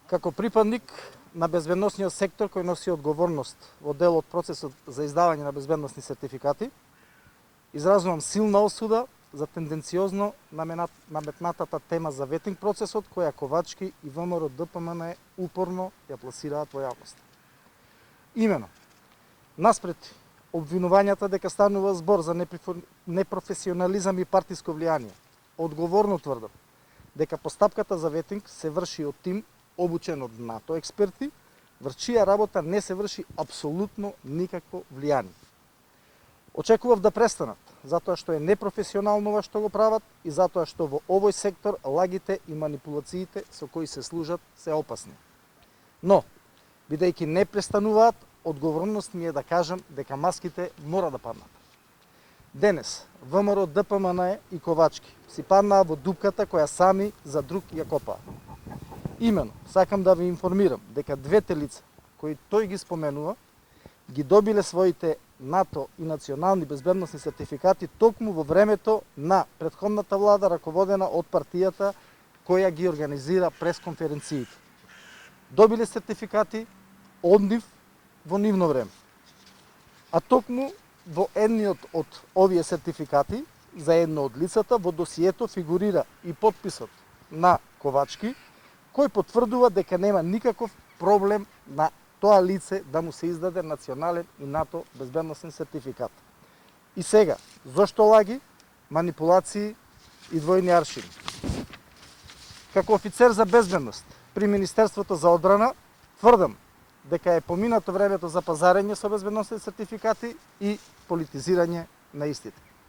Како припадник на безбедносниот сектор кој носи одговорност во дел од процесот за издавање на безбедносни сертификати, изразувам силна осуда за тенденциозно наметнатата тема за ветинг процесот која Ковачки и ВМРО ДПМН упорно ја пласираат во јавност. Имено, наспред обвинувањата дека станува збор за непрофесионализам и партиско влијание, одговорно тврдам дека постапката за ветинг се врши од тим обучен од НАТО експерти, врз чија работа не се врши апсолутно никакво влијание. Очекував да престанат, затоа што е непрофесионално ова што го прават и затоа што во овој сектор лагите и манипулациите со кои се служат се опасни. Но, бидејќи не престануваат, одговорност ми е да кажам дека маските мора да паднат. Денес, ВМРО, ДПМН и Ковачки си паднаа во дупката која сами за друг ја копаа. Имено, сакам да ви информирам дека двете лица, кои тој ги споменува, ги добиле своите НАТО и национални безбедносни сертификати токму во времето на претходната влада раководена од партијата која ги организира пресконференциите. Добиле сертификати од нив во нивно време. А токму во едниот од овие сертификати, за едно од лицата, во досието фигурира и подписот на Ковачки, кој потврдува дека нема никаков проблем на тоа лице да му се издаде национален и НАТО безбедносен сертификат. И сега, зошто лаги, манипулации и двојни аршини? Како офицер за безбедност при Министерството за одбрана, тврдам дека е поминато времето за пазарење со безбедносни сертификати и политизирање на истите.